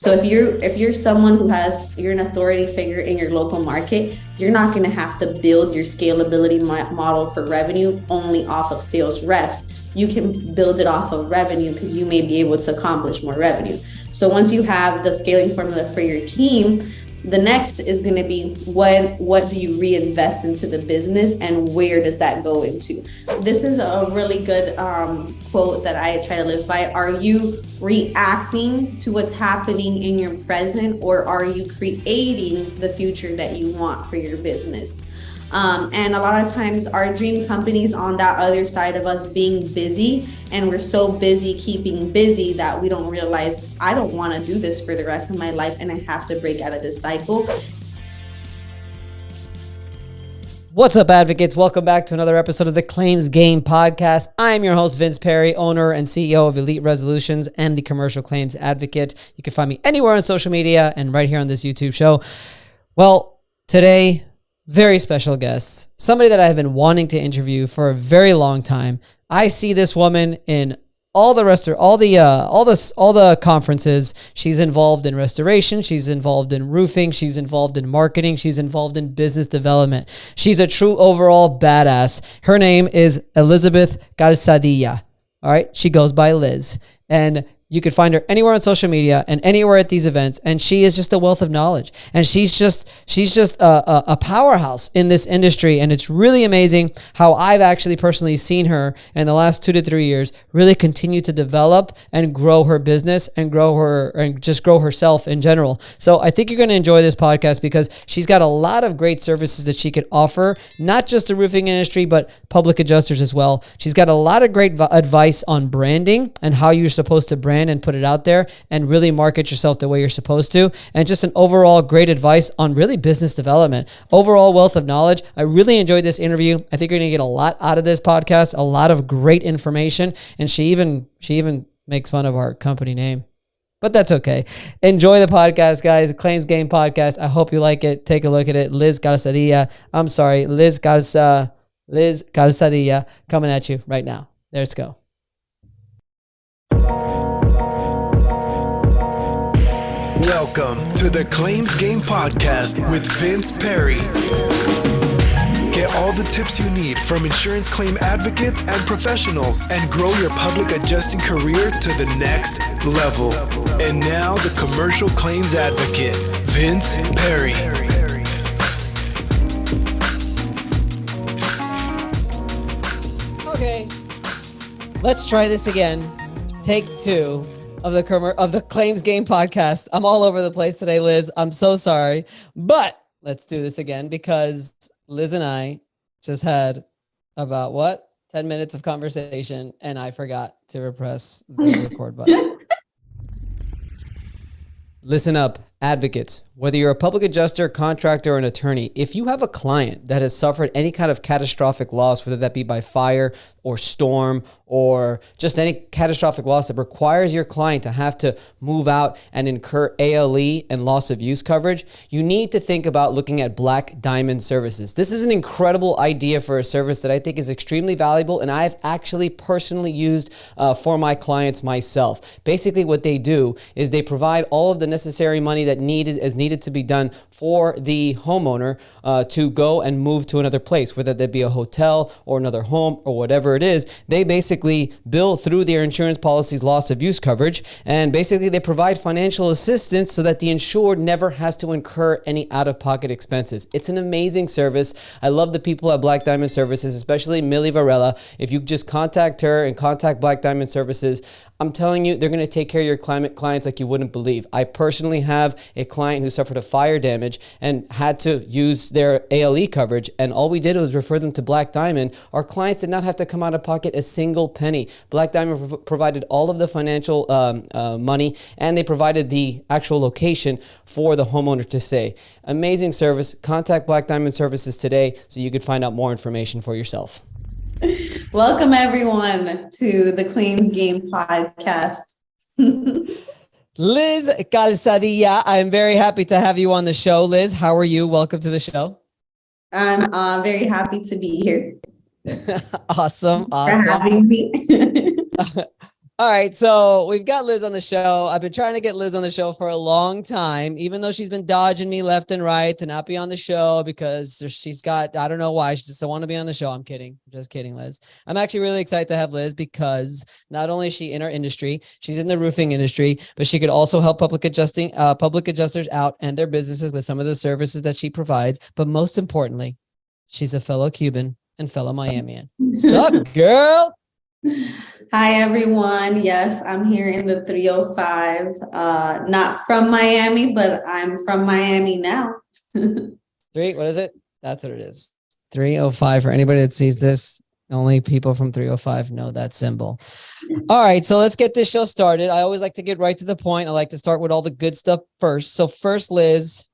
So if you're someone you're an authority figure in your local market, you're not going to have to build your scalability model for revenue only off of sales reps. You can build it off of revenue because you may be able to accomplish more revenue. So once you have the scaling formula for your team, the next is going to be what do you reinvest into the business and where does that go into? This is a really good quote that I try to live by. Are you reacting to what's happening in your present, or are you creating the future that you want for your business? And a lot of times our dream companies on that other side of us being busy, and we're so busy keeping busy that we don't realize I don't want to do this for the rest of my life and I have to break out of this cycle. What's up, advocates? Welcome back to another episode of the Claims Game Podcast. I'm your host, Vince Perri, owner and CEO of Elite Resolutions and the Commercial Claims Advocate. You can find me anywhere on social media and right here on this YouTube show. Well, today, very special guest, somebody that I have been wanting to interview for a very long time. I see this woman in all the conferences. She's involved in restoration. She's involved in roofing. She's involved in marketing. She's involved in business development. She's a true overall badass. Her name is Elizabeth Calzadilla. All right. She goes by Liz, and you could find her anywhere on social media and anywhere at these events. And she is just a wealth of knowledge. And she's just a powerhouse in this industry. And it's really amazing how I've actually personally seen her in the last 2 to 3 years really continue to develop and grow her business and grow herself in general. So I think you're going to enjoy this podcast because she's got a lot of great services that she could offer, not just the roofing industry, but public adjusters as well. She's got a lot of great advice on branding and how you're supposed to brand and put it out there and really market yourself the way you're supposed to. And just an overall great advice on really business development, overall wealth of knowledge. I really enjoyed this interview. I think you're going to get a lot out of this podcast, a lot of great information. And she even makes fun of our company name, but that's okay. Enjoy the podcast, guys. Claims Game Podcast. I hope you like it. Take a look at it. Liz Calzadilla coming at you right now. Let's go. Welcome to the Claims Game Podcast with Vince Perri. Get all the tips you need from insurance claim advocates and professionals and grow your public adjusting career to the next level. And now the commercial claims advocate, Vince Perri. Okay, let's try this again. Take 2. Of the Claims Game Podcast. I'm all over the place today, Liz. I'm so sorry, but let's do this again because Liz and I just had about 10 minutes of conversation and I forgot to press the record button. Listen up, advocates. Whether you're a public adjuster, contractor, or an attorney, if you have a client that has suffered any kind of catastrophic loss, whether that be by fire or storm or just any catastrophic loss that requires your client to have to move out and incur ALE and loss of use coverage, you need to think about looking at Black Diamond Services. This is an incredible idea for a service that I think is extremely valuable and I've actually personally used for my clients myself. Basically what they do is they provide all of the necessary money that is needed to be done for the homeowner to go and move to another place, whether that be a hotel or another home or whatever it is. They basically bill through their insurance policy's loss of use coverage, and basically they provide financial assistance so that the insured never has to incur any out-of-pocket expenses. It's an amazing service. I love the people at Black Diamond Services, especially Millie Varela. If you just contact her and contact Black Diamond Services, I'm telling you, they're going to take care of your clients like you wouldn't believe. I personally have a client who suffered a fire damage and had to use their ALE coverage, and all we did was refer them to Black Diamond. Our clients did not have to come out of pocket a single penny. Black Diamond provided all of the financial money, and they provided the actual location for the homeowner to stay. Amazing service. Contact Black Diamond Services today so you could find out more information for yourself. Welcome everyone to the Claims Game Podcast. Liz Calzadilla, I'm very happy to have you on the show. Liz, how are you? Welcome to the show. I'm very happy to be here. Awesome. For having me. All right, so we've got Liz on the show. I've been trying to get Liz on the show for a long time, even though she's been dodging me left and right to not be on the show because she's got, I don't know why, she just doesn't want to be on the show. I'm kidding. Just kidding, Liz. I'm actually really excited to have Liz because not only is she in our industry, she's in the roofing industry, but she could also help public adjusters out and their businesses with some of the services that she provides. But most importantly, she's a fellow Cuban and fellow Miamian. Sup, girl? Hi, everyone. Yes, I'm here in the 305. Not from Miami, but I'm from Miami now. What is it? That's what it is. 305 for anybody that sees this. Only people from 305 know that symbol. All right, so let's get this show started. I always like to get right to the point. I like to start with all the good stuff first. So first, Liz,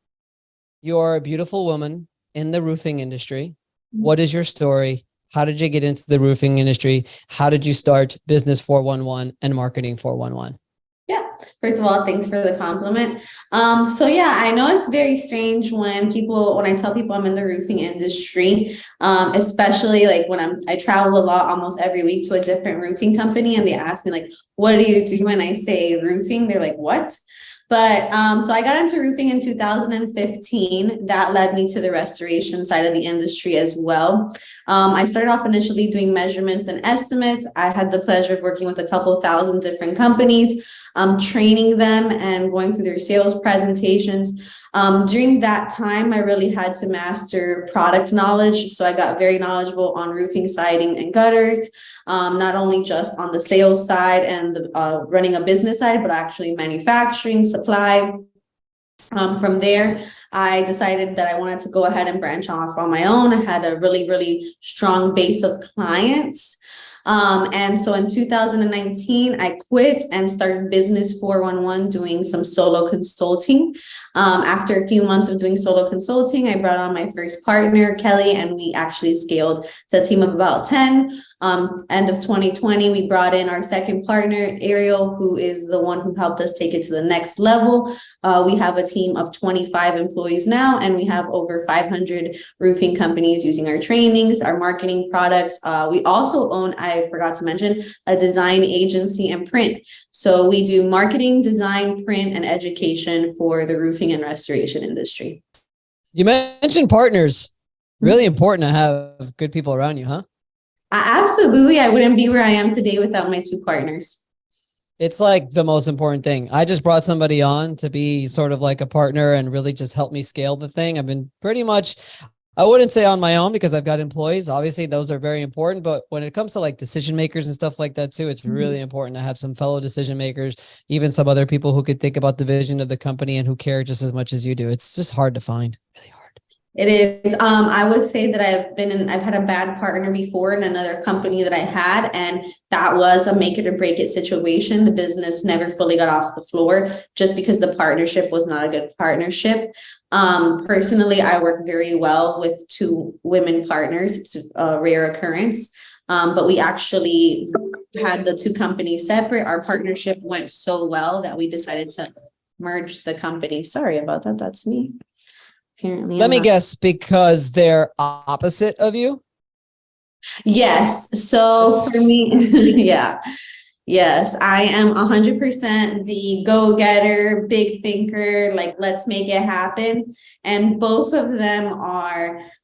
you're a beautiful woman in the roofing industry. What is your story? How did you get into the roofing industry? How did you start Business 411 and Marketing 411? Yeah. First of all, thanks for the compliment. So yeah, I know it's very strange when I tell people I'm in the roofing industry, especially like when I travel a lot almost every week to a different roofing company and they ask me like, what do you do when I say roofing? They're like, what? But so I got into roofing in 2015. That led me to the restoration side of the industry as well. I started off initially doing measurements and estimates. I had the pleasure of working with a couple thousand different companies, training them and going through their sales presentations. During that time, I really had to master product knowledge. So I got very knowledgeable on roofing, siding, and gutters, not only just on the sales side and the running a business side, but actually manufacturing, supply. From there, I decided that I wanted to go ahead and branch off on my own. I had a really, really strong base of clients. And so in 2019, I quit and started Business 411 doing some solo consulting. After a few months of doing solo consulting, I brought on my first partner, Kelly, and we actually scaled to a team of about 10. End of 2020, we brought in our second partner, Ariel, who is the one who helped us take it to the next level. We have a team of 25 employees now, and we have over 500 roofing companies using our trainings, our marketing products. We also own, I forgot to mention, a design agency and print. So we do marketing, design, print, and education for the roofing and restoration industry. You mentioned partners. Really important to have good people around you, huh? Absolutely. I wouldn't be where I am today without my two partners. It's like the most important thing. I just brought somebody on to be sort of like a partner and really just help me scale the thing. I've been pretty much, I wouldn't say on my own because I've got employees. Obviously, those are very important. But when it comes to like decision makers and stuff like that too, it's really important to have some fellow decision makers, even some other people who could think about the vision of the company and who care just as much as you do. It's just hard to find, really hard. It is. I would say that I've had a bad partner before in another company that I had, and that was a make it or break it situation. The business never fully got off the floor just because the partnership was not a good partnership. Personally, I work very well with two women partners. It's a rare occurrence. But we actually had the two companies separate. Our partnership went so well that we decided to merge the company. Sorry about that. That's me. Apparently, let me guess, because they're opposite of you? Yes. So for me, yeah. Yes, I am 100% the go-getter, big thinker, like let's make it happen. And both of them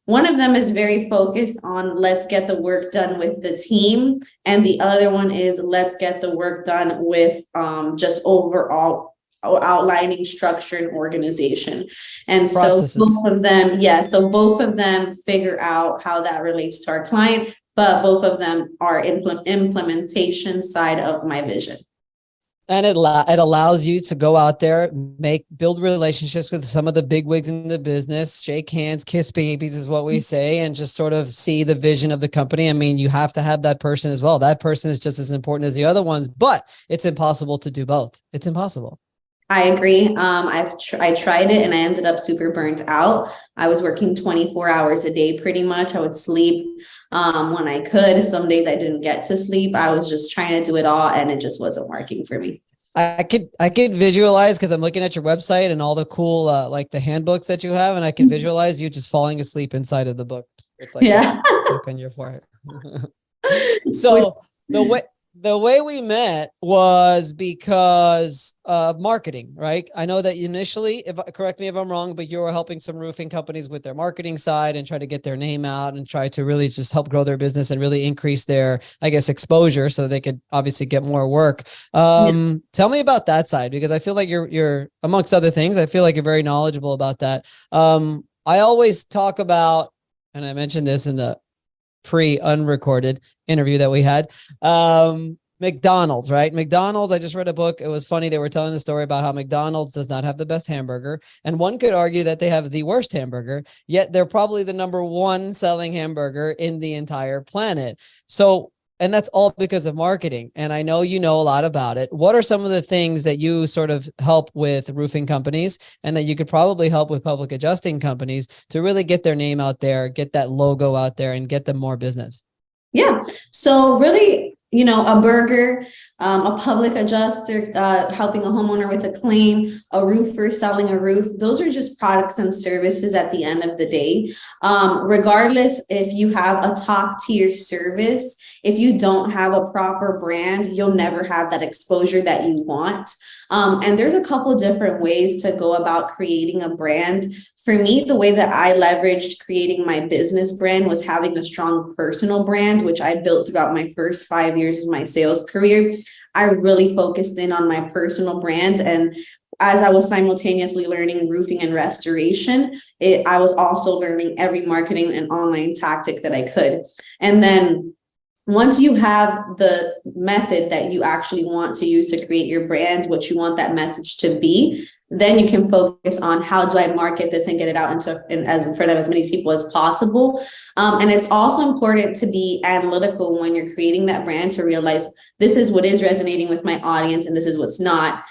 one of them is very focused on let's get the work done with the team. And the other one is let's get the work done with just overall outlining structure and organization. And processes. So both of them, so both of them figure out how that relates to our client, but both of them are implementation side of my vision. And it allows you to go out there, build relationships with some of the big wigs in the business, shake hands, kiss babies is what we say, and just sort of see the vision of the company. I mean, you have to have that person as well. That person is just as important as the other ones, but it's impossible to do both. It's impossible. I agree. I tried it and I ended up super burnt out. I was working 24 hours a day pretty much. I would sleep when I could. Some days I didn't get to sleep. I was just trying to do it all and it just wasn't working for me. I could visualize because I'm looking at your website and all the cool like the handbooks that you have, and I can visualize you just falling asleep inside of the book. It's like stuck on your forehead. So The way we met was because of marketing, right? I know that initially, correct me if I'm wrong, but you were helping some roofing companies with their marketing side and try to get their name out and try to really just help grow their business and really increase their, I guess, exposure so they could obviously get more work. Tell me about that side, because I feel like you're amongst other things, I feel like you're very knowledgeable about that. I always talk about, and I mentioned this in the pre-unrecorded interview that we had, McDonald's, right? McDonald's, I just read a book. It was funny. They were telling the story about how McDonald's does not have the best hamburger. And one could argue that they have the worst hamburger, yet they're probably the number one selling hamburger in the entire planet. So, and that's all because of marketing. And I know you know a lot about it. What are some of the things that you sort of help with roofing companies and that you could probably help with public adjusting companies to really get their name out there, get that logo out there, and get them more business? Yeah. So really, a burger, a public adjuster, helping a homeowner with a claim, a roofer selling a roof. Those are just products and services at the end of the day. Regardless if you have a top tier service, if you don't have a proper brand, you'll never have that exposure that you want. And there's a couple different ways to go about creating a brand. For me, the way that I leveraged creating my business brand was having a strong personal brand, which I built throughout my first 5 years of my sales career. I really focused in on my personal brand. And as I was simultaneously learning roofing and restoration, I was also learning every marketing and online tactic that I could. And then once you have the method that you actually want to use to create your brand, what you want that message to be, then you can focus on how do I market this and get it out in front of as many people as possible. And it's also important to be analytical when you're creating that brand to realize this is what is resonating with my audience and this is what's not.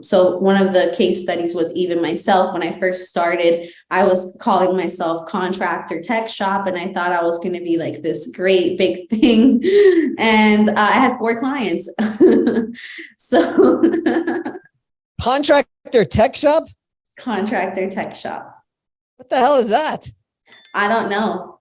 So one of the case studies was even myself. When I first started, I was calling myself Contractor Tech Shop, and I thought I was going to be like this great big thing. And I had 4 clients. So Contractor Tech Shop? Contractor Tech Shop. What the hell is that? I don't know.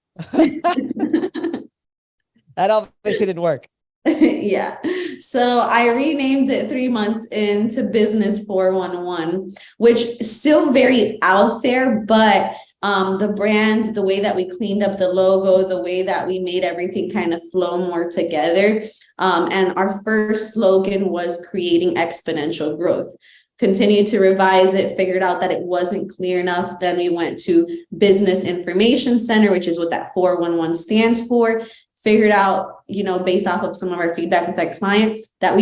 That obviously didn't work. Yeah. So I renamed it 3 months into Business 411, which is still very out there, but the brand, the way that we cleaned up the logo, the way that we made everything kind of flow more together. And our first slogan was creating exponential growth. Continued to revise it, figured out that it wasn't clear enough. Then we went to Business Information Center, which is what that 411 stands for. Figured out, based off of some of our feedback with that client, that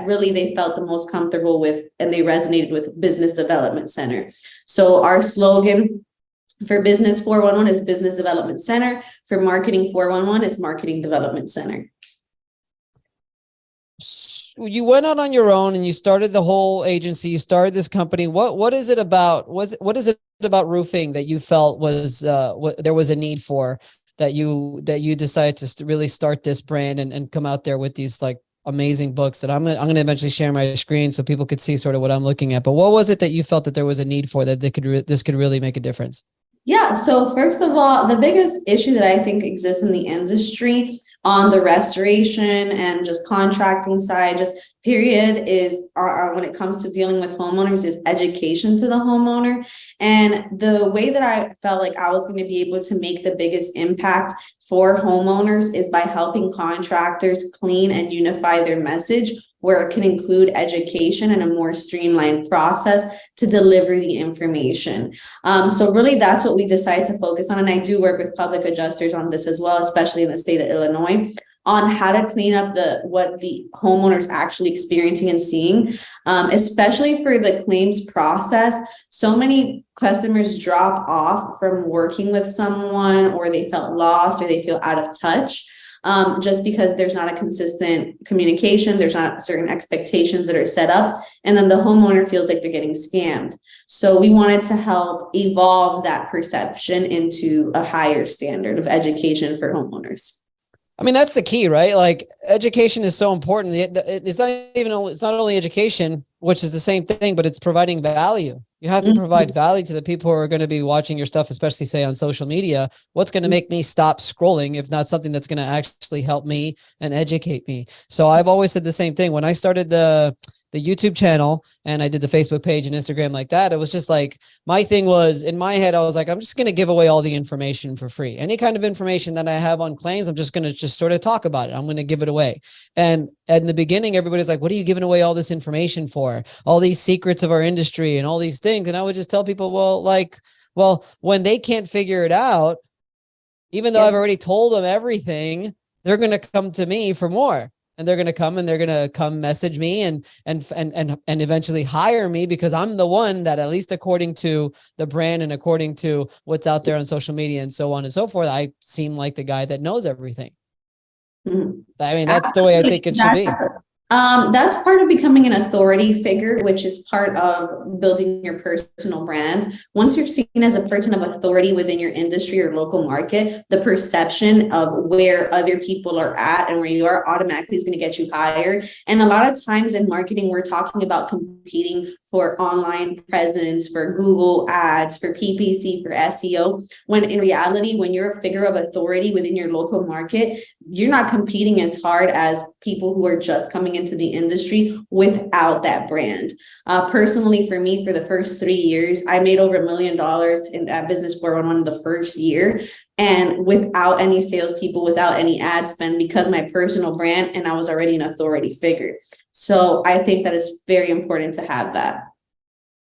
really they felt the most comfortable with, and they resonated with Business Development Center. So our slogan for Business 411 is Business Development Center. For Marketing 411 is Marketing Development Center. You went out on your own and you started the whole agency. You started this company. What is it about? What is it about roofing that you felt was there was a need for? That you decided to really start this brand and come out there with these like amazing books that I'm going to eventually share my screen so people could see sort of what I'm looking at. But what was it that you felt that there was a need for, that this could really make a difference? Yeah. So first of all, the biggest issue that I think exists in the industry on the restoration and just contracting side, just period, is when it comes to dealing with homeowners is education to the homeowner. And the way that I felt like I was going to be able to make the biggest impact for homeowners is by helping contractors clean and unify their message, where it can include education and a more streamlined process to deliver the information. So really that's what we decided to focus on. And I do work with public adjusters on this as well, especially in the state of Illinois, on how to clean up what the homeowner's actually experiencing and seeing, especially for the claims process. So many customers drop off from working with someone, or they felt lost, or they feel out of touch. Just because there's not a consistent communication, there's not certain expectations that are set up, and then the homeowner feels like they're getting scammed. So we wanted to help evolve that perception into a higher standard of education for homeowners. I mean, that's the key, right? Like education is so important. It's not only education, which is the same thing, but it's providing value. You have to provide value to the people who are going to be watching your stuff, especially say on social media. What's going to make me stop scrolling if not something that's going to actually help me and educate me? So I've always said the same thing. When I started the YouTube channel and I did the Facebook page and Instagram like that, it was just like, my thing was in my head, I was like, I'm just going to give away all the information for free. Any kind of information that I have on claims, I'm just going to just sort of talk about it. I'm going to give it away. And in the beginning, everybody's like, what are you giving away all this information for? All these secrets of our industry and all these things. And I would just tell people, well, when they can't figure it out, even though I've already told them everything, they're going to come to me for more. And they're going to come message me and eventually hire me, because I'm the one that, at least according to the brand and according to what's out there on social media and so on and so forth, I seem like the guy that knows everything. Mm-hmm. I mean, that's the way I think it should be. That's part of becoming an authority figure, which is part of building your personal brand. Once you're seen as a person of authority within your industry or local market, the perception of where other people are at and where you are automatically is going to get you hired. And a lot of times in marketing, we're talking about competing for online presence, for Google ads, for PPC, for SEO, when in reality, when you're a figure of authority within your local market, you're not competing as hard as people who are just coming into the industry without that brand. Personally, for me, for the first 3 years, I made over $1 million in business for one the first year, and without any salespeople, without any ad spend, because my personal brand, and I was already an authority figure. So I think that it's very important to have that.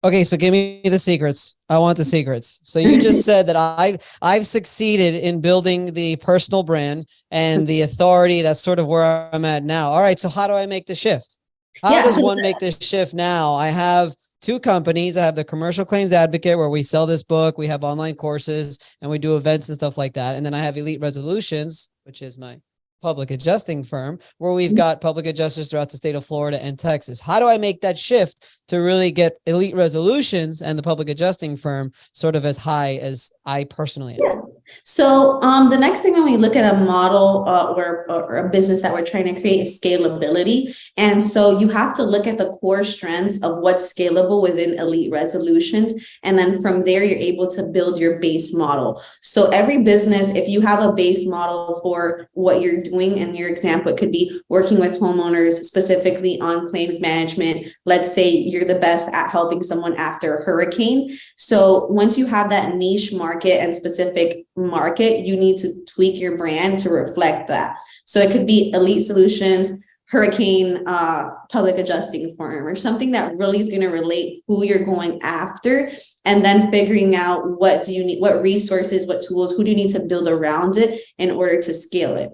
Okay, so give me the secrets. I want the secrets. So you just said that I've succeeded in building the personal brand and the authority. That's sort of where I'm at now. All right, so how do I make the shift? How does one make this shift now? I have 2 companies. I have the Commercial Claims Advocate, where we sell this book. We have online courses and we do events and stuff like that. And then I have Elite Resolutions, which is my public adjusting firm, where we've got public adjusters throughout the state of Florida and Texas. How do I make that shift to really get Elite Resolutions and the public adjusting firm sort of as high as I personally am? Yeah. So the next thing when we look at a model or a business that we're trying to create is scalability. And so you have to look at the core strengths of what's scalable within Elite Resolutions. And then from there, you're able to build your base model. So every business, if you have a base model for what you're doing, in your example, it could be working with homeowners specifically on claims management. Let's say you're the best at helping someone after a hurricane. So once you have that niche market and specific market, you need to tweak your brand to reflect that. So it could be Elite Solutions, hurricane, public adjusting firm, or something that really is going to relate who you're going after, and then figuring out what do you need, what resources, what tools, who do you need to build around it in order to scale it.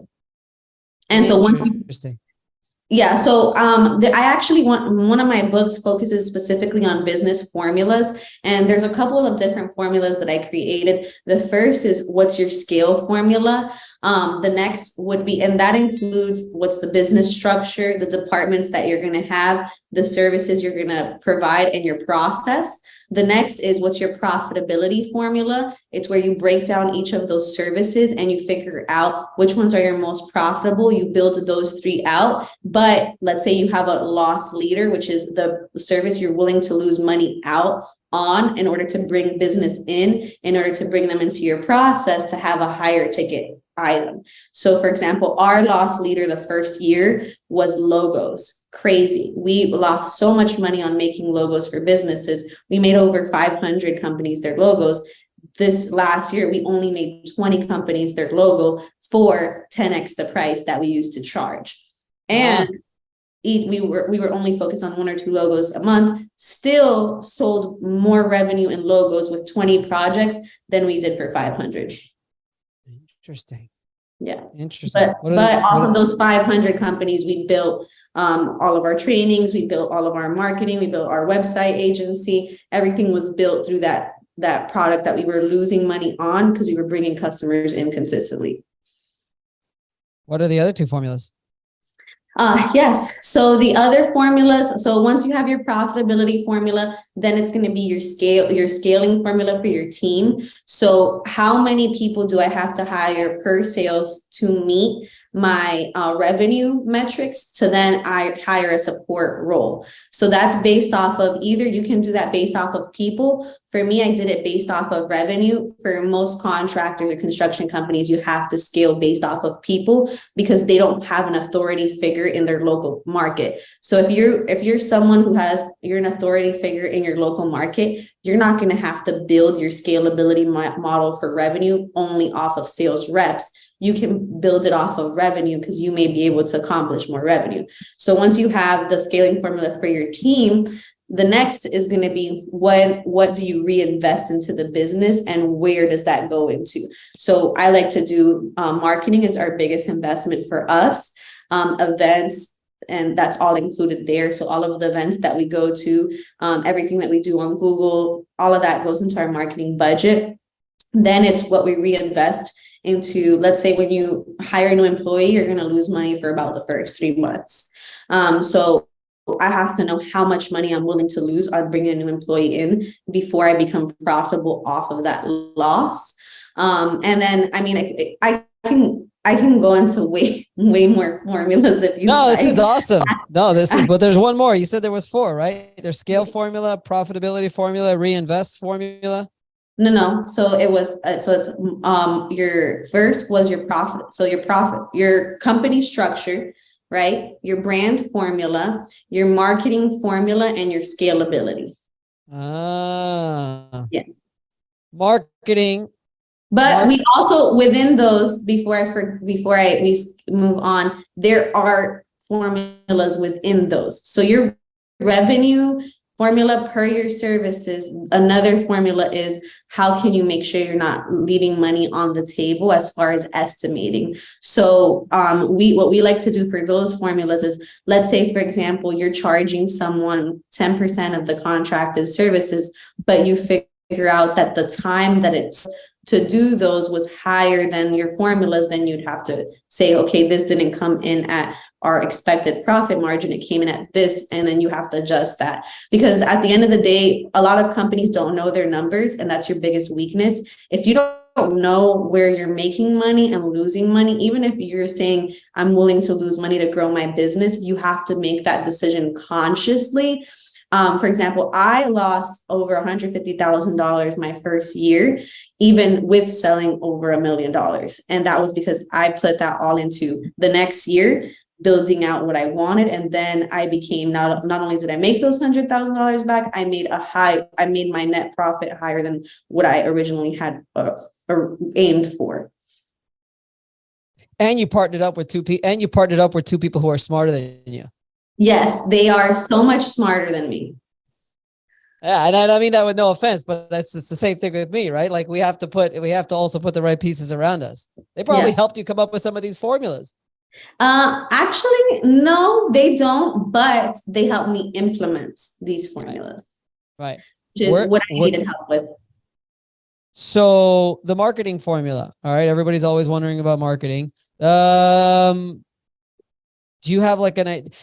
And so interesting. Yeah. So I actually want, one of my books focuses specifically on business formulas. And there's a couple of different formulas that I created. The first is what's your scale formula. The next would be, and that includes what's the business structure, the departments that you're going to have, the services you're going to provide, and your process. The next is what's your profitability formula. It's where you break down each of those services and you figure out which ones are your most profitable. You build those 3 out. But let's say you have a loss leader, which is the service you're willing to lose money out on in order to bring business in order to bring them into your process to have a higher ticket item. So for example, our loss leader the first year was logos. Crazy. We lost so much money on making logos for businesses. We made over 500 companies their logos. This last year, we only made 20 companies their logo for 10x the price that we used to charge. And we were only focused on 1 or 2 logos a month, still sold more revenue in logos with 20 projects than we did for 500. Interesting. Yeah. Interesting. But off of those 500 companies, we built all of our trainings, we built all of our marketing, we built our website agency. Everything was built through that product that we were losing money on because we were bringing customers in consistently. What are the other 2 formulas? Yes. So the other formulas, so once you have your profitability formula, then it's going to be your scaling formula for your team. So how many people do I have to hire per sales to meet my revenue metrics to then I hire a support role. So that's based off of either you can do that based off of people. For me, I did it based off of revenue. For most contractors or construction companies, you have to scale based off of people because they don't have an authority figure in their local market. So if you're someone you're an authority figure in your local market, you're not going to have to build your scalability model for revenue only off of sales reps. You can build it off of revenue because you may be able to accomplish more revenue. So once you have the scaling formula for your team, the next is going to be what do you reinvest into the business and where does that go into? So I like to do marketing is our biggest investment for us, events, and that's all included there. So all of the events that we go to, everything that we do on Google, all of that goes into our marketing budget. Then it's what we reinvest into. Let's say when you hire a new employee, you're going to lose money for about the first 3 months. So I have to know how much money I'm willing to lose on bringing a new employee in before I become profitable off of that loss. And then, I mean, I can go into way more formulas if you This is awesome. But there's one more. You said there was 4, right? There's scale formula, profitability formula, reinvest formula. No. So it was, it's, your first was your profit. So your company structure, right? Your brand formula, your marketing formula, and your scalability. Yeah. Marketing. But we also, within those, before we move on, there are formulas within those. So your revenue formula per your services, another formula is how can you make sure you're not leaving money on the table as far as estimating. So what we like to do for those formulas is, let's say, for example, you're charging someone 10% of the contracted services, but you figure out that the time that it's to do those was higher than your formulas, then you'd have to say, okay, this didn't come in at our expected profit margin, it came in at this, and then you have to adjust that. Because at the end of the day, a lot of companies don't know their numbers, and that's your biggest weakness. If you don't know where you're making money and losing money, even if you're saying, I'm willing to lose money to grow my business, you have to make that decision consciously. For example, I lost over $150,000 my first year, even with selling over $1 million. And that was because I put that all into the next year, building out what I wanted. And then I became, not only did I make those $100,000 back, I made my net profit higher than what I originally had aimed for. And you partnered up with two people who are smarter than you. Yes, they are so much smarter than me. Yeah, and I don't mean that with no offense, but it's the same thing with me, right? Like we have to also put the right pieces around us. They probably helped you come up with some of these formulas. Actually, no, they don't, but they help me implement these formulas. Right. Which is what I needed help with. So the marketing formula, all right, everybody's always wondering about marketing. Do you have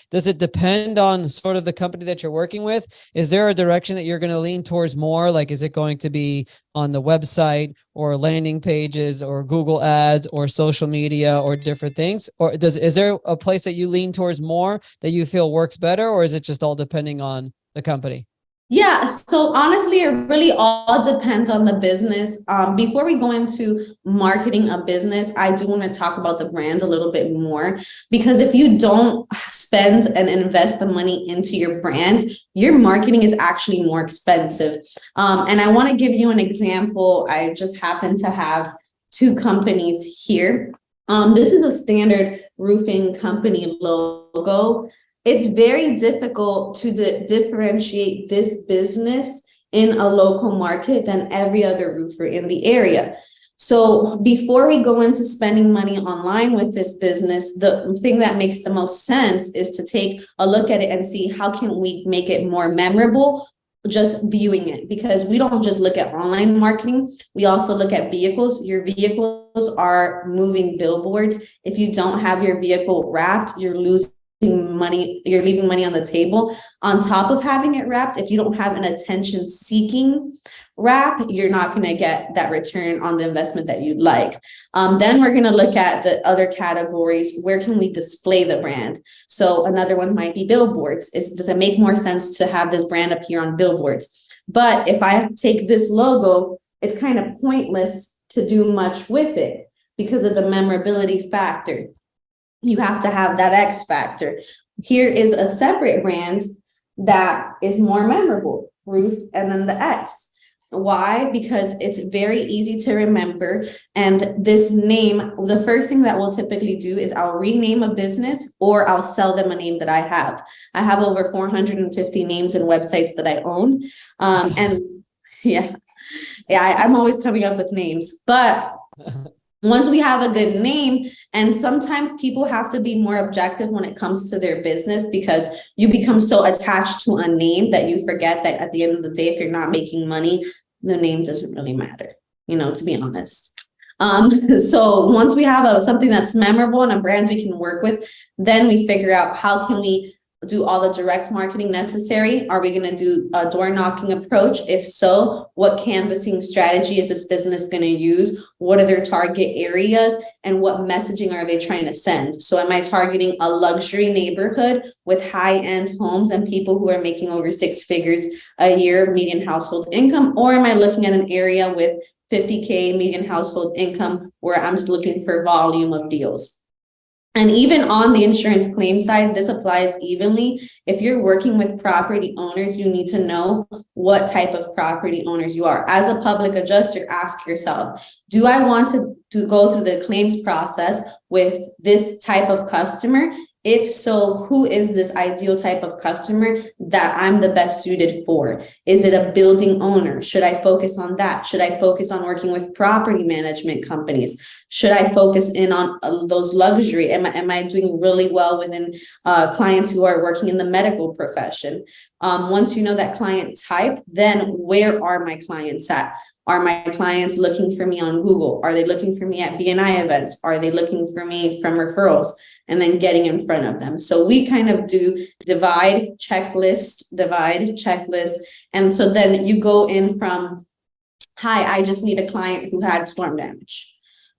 does it depend on sort of the company that you're working with? Is there a direction that you're going to lean towards more? Like, is it going to be on the website or landing pages or Google ads or social media or different things? Or is there a place that you lean towards more that you feel works better? Or is it just all depending on the company? Yeah, so honestly, it really all depends on the business. Before we go into marketing a business, I do want to talk about the brands a little bit more, because if you don't spend and invest the money into your brand, your marketing is actually more expensive. And I want to give you an example. I just happen to have 2 companies here. This is a standard roofing company logo. It's very difficult to differentiate this business in a local market than every other roofer in the area. So before we go into spending money online with this business, the thing that makes the most sense is to take a look at it and see how can we make it more memorable just viewing it, because we don't just look at online marketing. We also look at vehicles. Your vehicles are moving billboards. If you don't have your vehicle wrapped, you're losing money, you're leaving money on the table. On top of having it wrapped, if you don't have an attention seeking wrap, you're not going to get that return on the investment that you'd like. Then we're going to look at the other categories. Where can we display the brand? So another one might be billboards. Does it make more sense to have this brand appear on billboards? But if I take this logo, it's kind of pointless to do much with it because of the memorability factor. You have to have that X factor. Here is a separate brand that is more memorable, Roof, and then the X. Why? Because it's very easy to remember. And this name, the first thing that we'll typically do is I'll rename a business or I'll sell them a name that I have. I have over 450 names and websites that I own. And yeah, I'm always coming up with names. But once we have a good name, and sometimes people have to be more objective when it comes to their business because you become so attached to a name that you forget that at the end of the day, if you're not making money, the name doesn't really matter, to be honest. So once we have something that's memorable and a brand we can work with, then we figure out how can we do all the direct marketing necessary? Are we going to do a door knocking approach? If so, what canvassing strategy is this business going to use? What are their target areas and what messaging are they trying to send? So am I targeting a luxury neighborhood with high-end homes and people who are making over 6 figures a year median household income? Or am I looking at an area with 50K median household income where I'm just looking for volume of deals? And even on the insurance claim side, this applies evenly. If you're working with property owners, you need to know what type of property owners you are. As a public adjuster, ask yourself, do I want to go through the claims process with this type of customer? If so, who is this ideal type of customer that I'm the best suited for? Is it a building owner? Should I focus on that? Should I focus on working with property management companies? Should I focus in on those luxury? Am I doing really well within clients who are working in the medical profession? Once you know that client type, then where are my clients at? Are my clients looking for me on Google? Are they looking for me at BNI events? Are they looking for me from referrals? And then getting in front of them. So we kind of do divide, checklist. And so then you go in from, hi, I just need a client who had storm damage,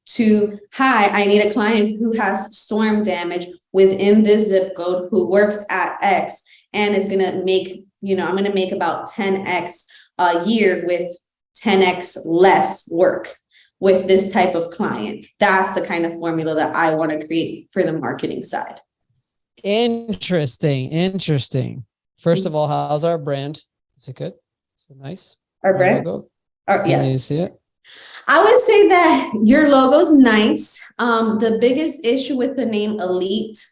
to, hi, I need a client who has storm damage within this zip code who works at X and is going to make, I'm going to make about 10X a year with 10X less work with this type of client. That's the kind of formula that I want to create for the marketing side. Interesting. First of all, how's our brand? Is it good? Is it nice? Our brand? Can you see it? I would say that your logo's nice. The biggest issue with the name Elite,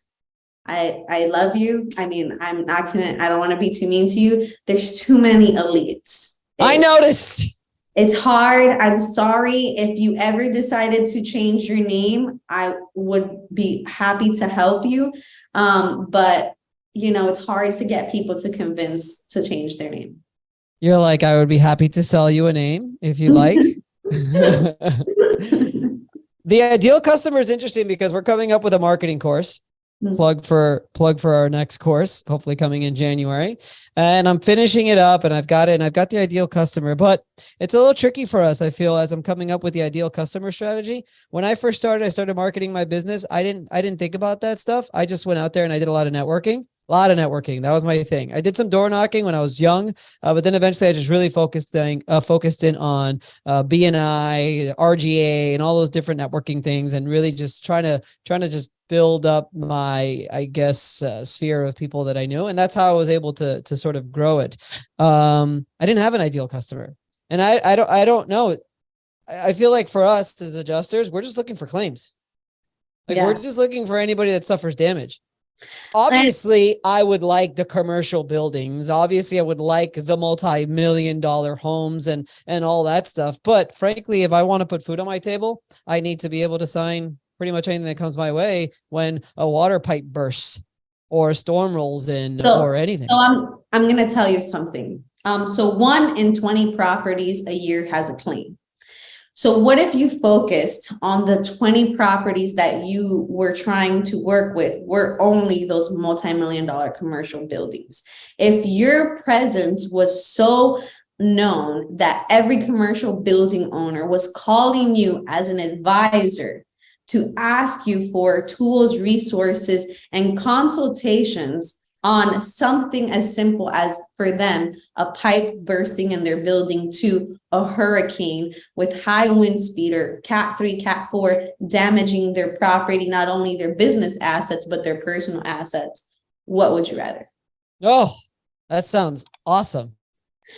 I love you. I mean, I don't want to be too mean to you. There's too many elites. I noticed. It's hard. I'm sorry. If you ever decided to change your name, I would be happy to help you. But it's hard to get people to convince to change their name. You're like, I would be happy to sell you a name if you like. The ideal customer is interesting because we're coming up with a marketing course. Plug for our next course, hopefully coming in January. And I'm finishing it up and I've got it and I've got the ideal customer, but it's a little tricky for us. I feel as I'm coming up with the ideal customer strategy. When I first started, I started marketing my business. I didn't think about that stuff. I just went out there and I did a lot of networking. That was my thing. I did some door knocking when I was young, but then eventually I just really focused in on BNI, RGA, and all those different networking things, and really just trying to just build up my, I guess, sphere of people that I knew, and that's how I was able to sort of grow it. I didn't have an ideal customer, and I don't know. I feel like for us as adjusters, we're just looking for claims. We're just looking for anybody that suffers damage. Obviously, I would like the commercial buildings. Obviously, I would like the multi-million-dollar homes and all that stuff. But frankly, if I want to put food on my table, I need to be able to sign pretty much anything that comes my way when a water pipe bursts or a storm rolls in or anything. So I'm going to tell you something. So 1 in 20 properties a year has a claim. So what if you focused on the 20 properties that you were trying to work with were only those multi-million-dollar commercial buildings? If your presence was so known that every commercial building owner was calling you as an advisor to ask you for tools, resources, and consultations on something as simple as, for them, a pipe bursting in their building, to a hurricane with high wind speed or Cat 3, Cat 4, damaging their property, not only their business assets, but their personal assets. What would you rather? Oh, that sounds awesome.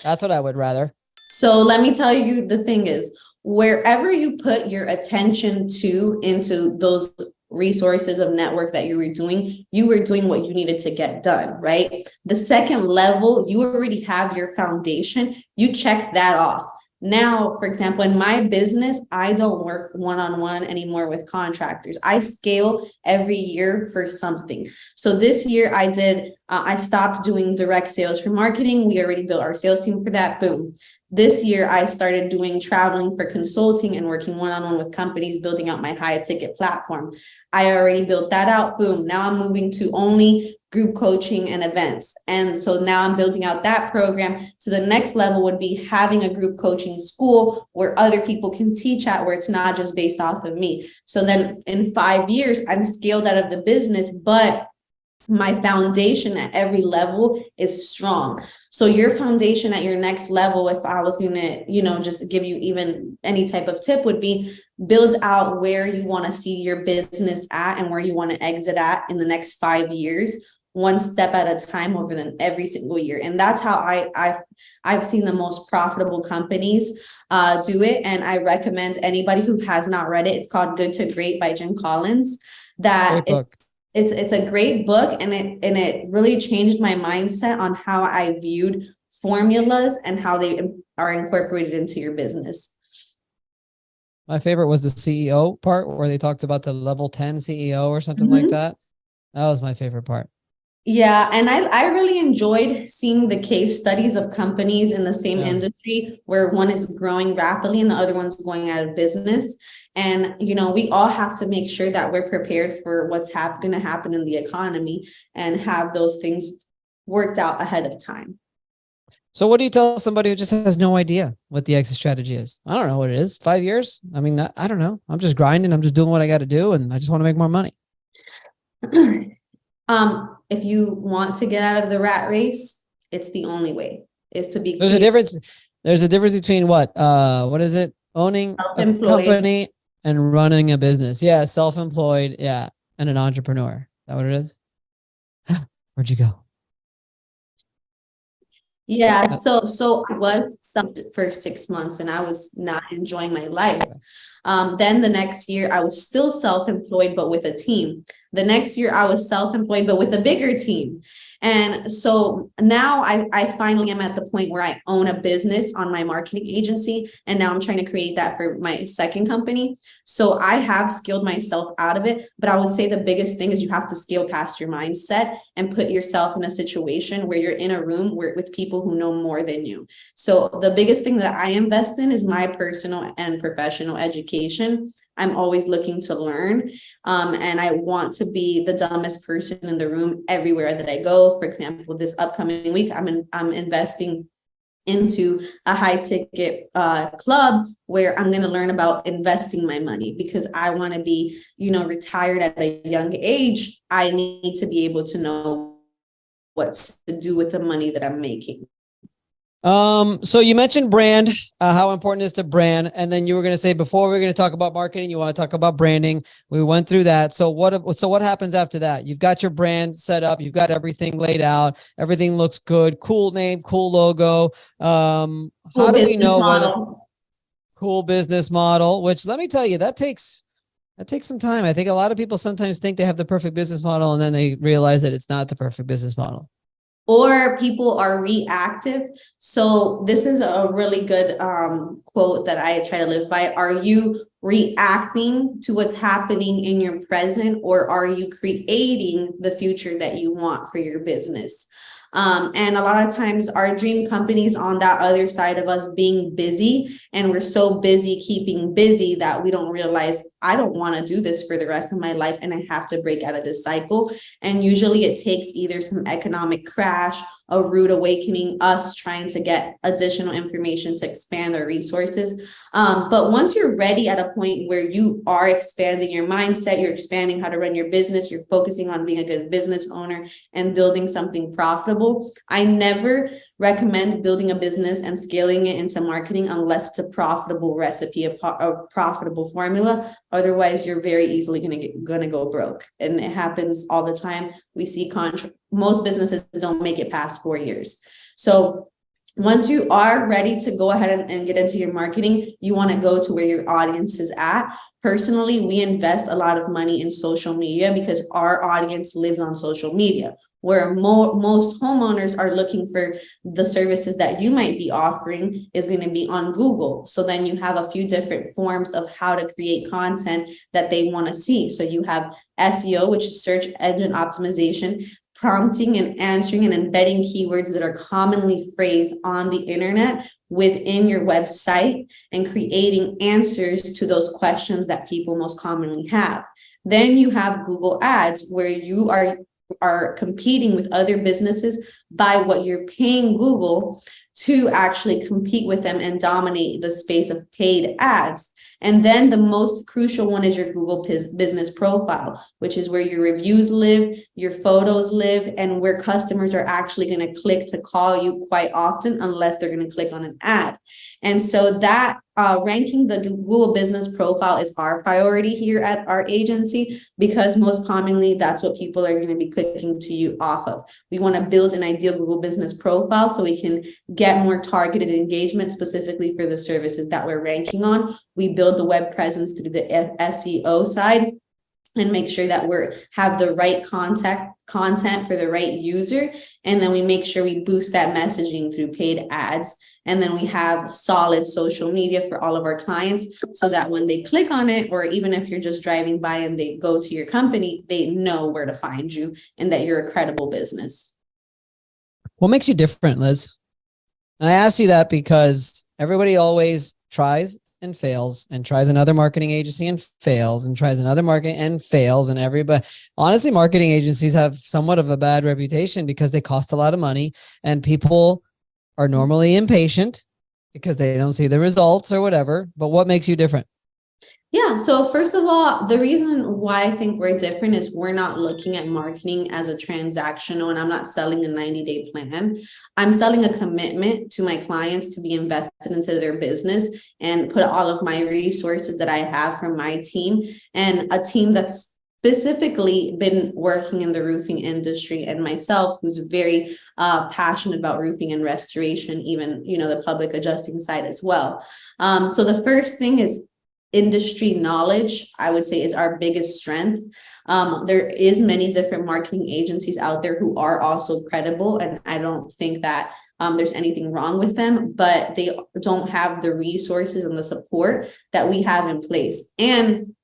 That's what I would rather. So let me tell you, the thing is, wherever you put your attention to into those resources of network that you were doing what you needed to get done, right? The second level, you already have your foundation. You check that off. Now, for example, in my business, I don't work one-on-one anymore with contractors. I scale every year for something. So this year I stopped doing direct sales for marketing. We already built our sales team for that. Boom. This year, I started doing traveling for consulting and working one-on-one with companies, building out my high ticket platform. I already built that out. Boom. Now I'm moving to only group coaching and events. And so now I'm building out that program. So the next level would be having a group coaching school where other people can teach at, where it's not just based off of me. So then in 5 years, I'm scaled out of the business, but my foundation at every level is strong. So your foundation at your next level, if I was going to, just give you even any type of tip, would be build out where you want to see your business at and where you want to exit at in the next 5 years, one step at a time over every single year. And that's how I've seen the most profitable companies do it. And I recommend anybody who has not read it. It's called Good to Great by Jim Collins. Great book. It's a great book, and it really changed my mindset on how I viewed formulas and how they are incorporated into your business. My favorite was the CEO part, where they talked about the level 10 CEO or something like that. That was my favorite part. Yeah, and I really enjoyed seeing the case studies of companies in the same industry where one is growing rapidly and the other one's going out of business. And, we all have to make sure that we're prepared for what's going to happen in the economy and have those things worked out ahead of time. So what do you tell somebody who just has no idea what the exit strategy is? I don't know what it is. 5 years? I mean, I don't know. I'm just grinding. I'm just doing what I got to do. And I just want to make more money. If you want to get out of the rat race, it's the only way is to be. There's a difference between what is it? Owning a company and running a business. Yeah. Self-employed. Yeah. And an entrepreneur. Is that what it is? Where'd you go? Yeah. So I was for 6 months and I was not enjoying my life. Then the next year I was still self-employed, but with a team. The next year I was self-employed, but with a bigger team. And so now I finally am at the point where I own a business on my marketing agency. And now I'm trying to create that for my second company. So I have scaled myself out of it. But I would say the biggest thing is you have to scale past your mindset and put yourself in a situation where you're in a room with people who know more than you. So the biggest thing that I invest in is my personal and professional education. I'm always looking to learn. And I want to be the dumbest person in the room everywhere that I go. For example, this upcoming week, I'm investing into a high ticket club where I'm going to learn about investing my money, because I want to be, retired at a young age. I need to be able to know what to do with the money that I'm making. So you mentioned brand, how important it is to brand. And then you were going to say, before we're going to talk about marketing, you want to talk about branding. We went through that. So what happens after that? You've got your brand set up. You've got everything laid out. Everything looks good. Cool name, cool logo. How do we know whether cool business model, which let me tell you, that takes some time. I think a lot of people sometimes think they have the perfect business model and then they realize that it's not the perfect business model. Or people are reactive. So this is a really good quote that I try to live by. Are you reacting to what's happening in your present, or are you creating the future that you want for your business? And a lot of times our dream companies on that other side of us being busy, and we're so busy keeping busy that we don't realize I don't want to do this for the rest of my life and I have to break out of this cycle. And usually it takes either some economic crash, a rude awakening, us trying to get additional information to expand our resources. But once you're ready at a point where you are expanding your mindset, you're expanding how to run your business, you're focusing on being a good business owner and building something profitable. I never recommend building a business and scaling it into marketing unless it's a profitable recipe, a profitable formula. Otherwise, you're very easily gonna go broke, and it happens all the time. We see most businesses don't make it past 4 years. So once you are ready to go ahead and get into your marketing, you want to go to where your audience is at. Personally, we invest a lot of money in social media because our audience lives on social media, where most homeowners are looking for the services that you might be offering is going to be on Google. So then you have a few different forms of how to create content that they want to see. So you have SEO, which is search engine optimization, prompting and answering and embedding keywords that are commonly phrased on the internet within your website and creating answers to those questions that people most commonly have. Then you have Google Ads, where you are competing with other businesses by what you're paying Google to actually compete with them and dominate the space of paid ads. And then the most crucial one is your Google business profile, which is where your reviews live, your photos live, and where customers are actually going to click to call you quite often, unless they're going to click on an ad. And so that ranking the Google business profile is our priority here at our agency, because most commonly that's what people are going to be clicking to you off of. We want to build an ideal Google business profile so we can get more targeted engagement specifically for the services that we're ranking on. We build the web presence through the SEO side and make sure that we have the right content for the right user. And then we make sure we boost that messaging through paid ads. And then we have solid social media for all of our clients so that when they click on it, or even if you're just driving by and they go to your company, they know where to find you and that you're a credible business. What makes you different, Liz? And I ask you that because everybody always tries and fails and tries another marketing agency and fails and tries another marketing and fails. And everybody, honestly, marketing agencies have somewhat of a bad reputation because they cost a lot of money and people are normally impatient because they don't see the results or whatever. But what makes you different? Yeah. So first of all, the reason why I think we're different is we're not looking at marketing as a transactional, and I'm not selling a 90-day plan. I'm selling a commitment to my clients to be invested into their business and put all of my resources that I have from my team, and a team that's specifically been working in the roofing industry, and myself, who's very passionate about roofing and restoration, even, the public adjusting side as well. So the first thing is industry knowledge, I would say, is our biggest strength. There is many different marketing agencies out there who are also credible, and I don't think that there's anything wrong with them, but they don't have the resources and the support that we have in place. And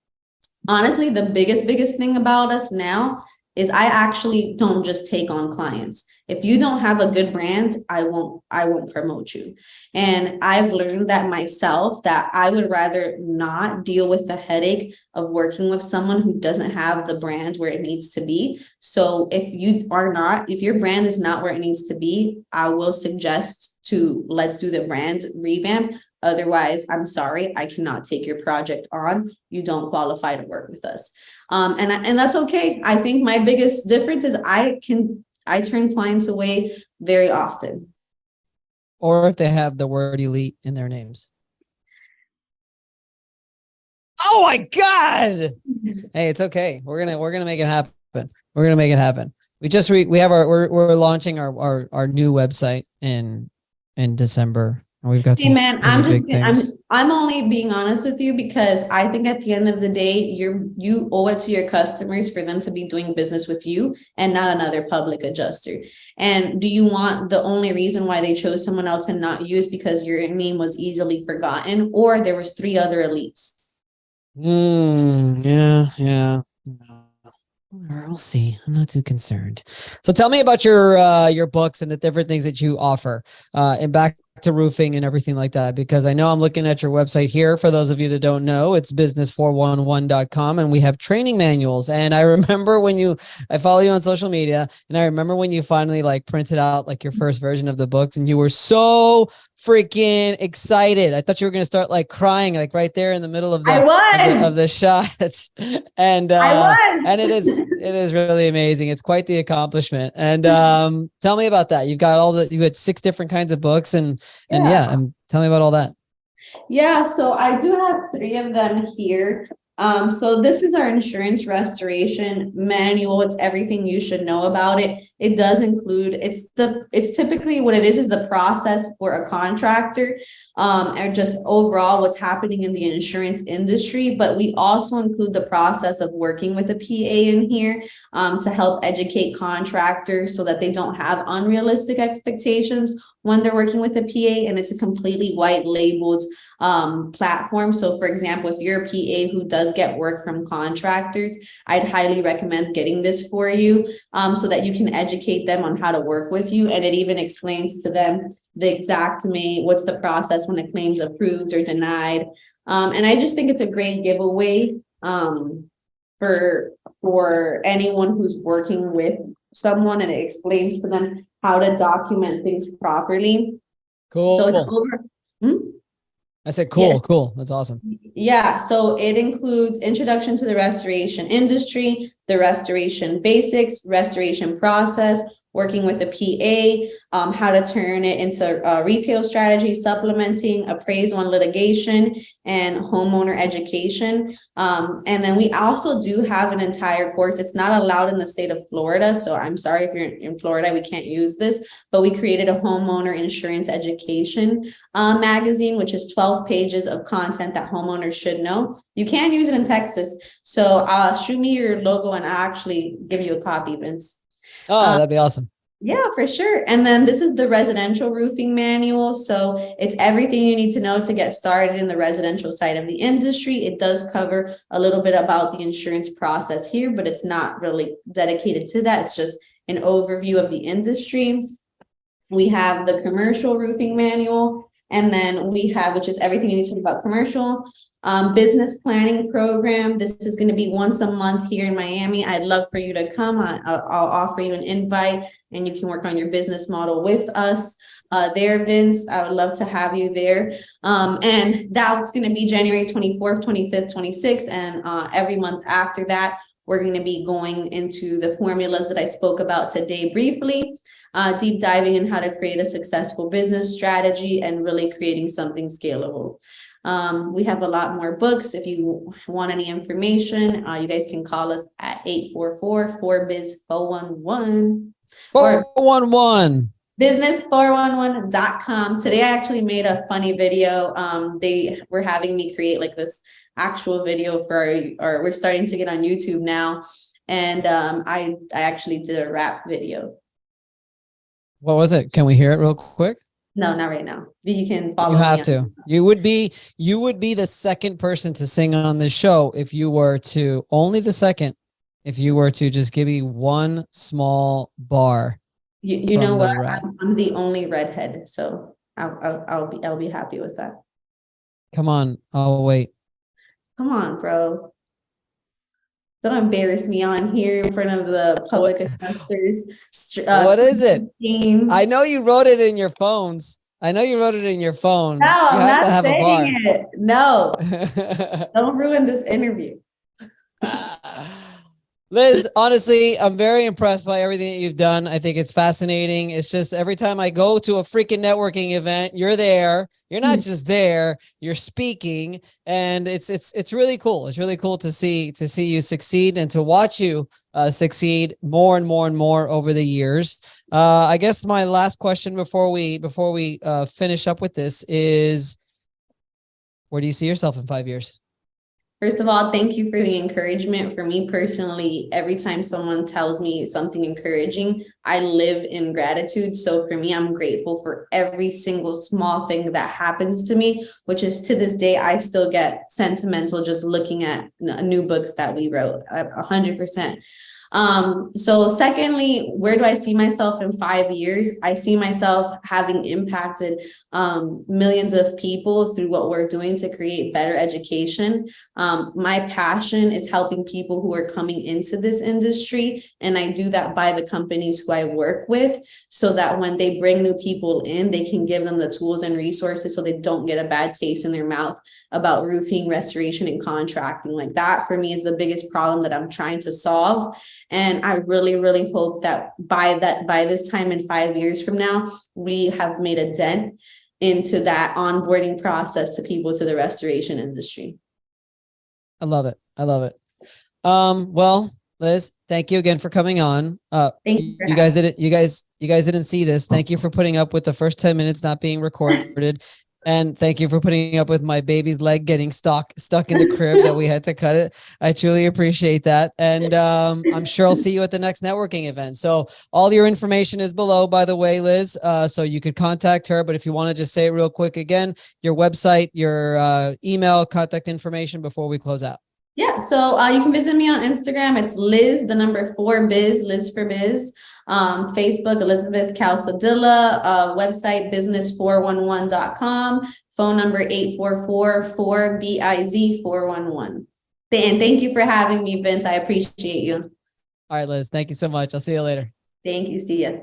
honestly, the biggest thing about us now is I actually don't just take on clients. If you don't have a good brand, I won't promote you. And I've learned that myself, that I would rather not deal with the headache of working with someone who doesn't have the brand where it needs to be. So if your brand is not where it needs to be, I will suggest let's do the brand revamp. Otherwise, I'm sorry, I cannot take your project on. You don't qualify to work with us. And that's okay. I think my biggest difference is I turn clients away very often. Or if they have the word elite in their names. Oh my God. Hey, it's okay. We're gonna make it happen. We're gonna make it happen. We're launching our new website in December. We've got some I'm only being honest with you because I think at the end of the day, you owe it to your customers for them to be doing business with you and not another public adjuster. And do you want the only reason why they chose someone else and not you is because your name was easily forgotten, or there was 3 other elites? Yeah. We'll see. I'm not too concerned. So tell me about your books and the different things that you offer, and back to roofing and everything like that, because I know I'm looking at your website here. For those of you that don't know, it's business411.com, and we have training manuals. And I remember I follow you on social media, and I remember when you finally like printed out like your first version of the books, and you were so freaking excited. I thought you were going to start like crying, like right there in the middle of I was. the shot. And I was. and it is really amazing. It's quite the accomplishment. And tell me about that. You had 6 different kinds of books, and tell me about all that. Yeah, so I do have 3 of them here. So this is our insurance restoration manual. It's everything you should know about it. It does include, it's typically what it is the process for a contractor, and just overall what's happening in the insurance industry. But we also include the process of working with a PA in here, to help educate contractors so that they don't have unrealistic expectations when they're working with a PA. And it's a completely white labeled platform. So for example, if you're a PA who does get work from contractors, I'd highly recommend getting this for you, so that you can educate them on how to work with you. And it even explains to them the exact what's the process when a claim's approved or denied. And I just think it's a great giveaway for anyone who's working with someone, and it explains to them how to document things properly. Cool. So it's over. I said, cool, cool. That's awesome. Yeah. So it includes introduction to the restoration industry, the restoration basics, restoration process, working with a PA, how to turn it into a retail strategy, supplementing, appraisal and litigation, and homeowner education. And then we also do have an entire course. It's not allowed in the state of Florida, so I'm sorry if you're in Florida, we can't use this, but we created a homeowner insurance education magazine, which is 12 pages of content that homeowners should know. You can use it in Texas. So shoot me your logo and I'll actually give you a copy, Vince. Oh, that'd be awesome. Yeah, for sure. And then this is the residential roofing manual. So it's everything you need to know to get started in the residential side of the industry. It does cover a little bit about the insurance process here, but it's not really dedicated to that. It's just an overview of the industry. We have the commercial roofing manual, and then we have, which is everything you need to know about commercial. Business planning program. This is going to be once a month here in Miami. I'd love for you to come. I'll offer you an invite and you can work on your business model with us there, Vince. I would love to have you there. And that's going to be January 24th, 25th, 26th. And every month after that, we're going to be going into the formulas that I spoke about today briefly, deep diving in how to create a successful business strategy and really creating something scalable. We have a lot more books. If you want any information, you guys can call us at 844-4BIZ-411 or 411 business411.com. Today I actually made a funny video. They were having me create like this actual video or we're starting to get on YouTube now. And I actually did a rap video. What was it? Can we hear it real quick? No, not right now. You can follow. You have to. You would be the second person to sing on this show if you were to just give me one small bar. You know what? I'm the only redhead, so I'll be happy with that. Come on, I'll wait. Come on, bro. Don't embarrass me on here in front of the public adjusters. What is it? Team. I know you wrote it in your phones. No, I'm not saying it. No. Don't ruin this interview. Liz, honestly, I'm very impressed by everything that you've done. I think it's fascinating. It's just every time I go to a freaking networking event, you're there. You're not just there, you're speaking. And it's really cool. It's really cool to see you succeed and to watch you succeed more and more and more over the years. I guess my last question before we finish up with this is, where do you see yourself in 5 years? First of all, thank you for the encouragement. For me personally, every time someone tells me something encouraging, I live in gratitude. So for me, I'm grateful for every single small thing that happens to me, which is to this day, I still get sentimental just looking at new books that we wrote, 100%. So secondly, where do I see myself in 5 years? I see myself having impacted millions of people through what we're doing to create better education. My passion is helping people who are coming into this industry, and I do that by the companies who I work with, so that when they bring new people in, they can give them the tools and resources so they don't get a bad taste in their mouth about roofing, restoration, and contracting. Like, that for me is the biggest problem that I'm trying to solve. And I really, really hope that by this time in 5 years from now, we have made a dent into that onboarding process to people to the restoration industry. I love it. I love it. Well, Liz, thank you again for coming on. Thank you. You guys didn't see this. Thank you for putting up with the first 10 minutes not being recorded. And thank you for putting up with my baby's leg getting stuck in the crib that we had to cut it. I truly appreciate that. And I'm sure I'll see you at the next networking event. So all your information is below, by the way, Liz. So you could contact her. But if you want to just say it real quick again, your website, your email, contact information before we close out. Yeah, so you can visit me on Instagram. It's Liz, the number 4 biz, Liz for Biz. Facebook, Elizabeth Calzadilla. Website, business411.com. Phone number 844-4BIZ411. And thank you for having me, Vince. I appreciate you. All right, Liz. Thank you so much. I'll see you later. Thank you. See ya.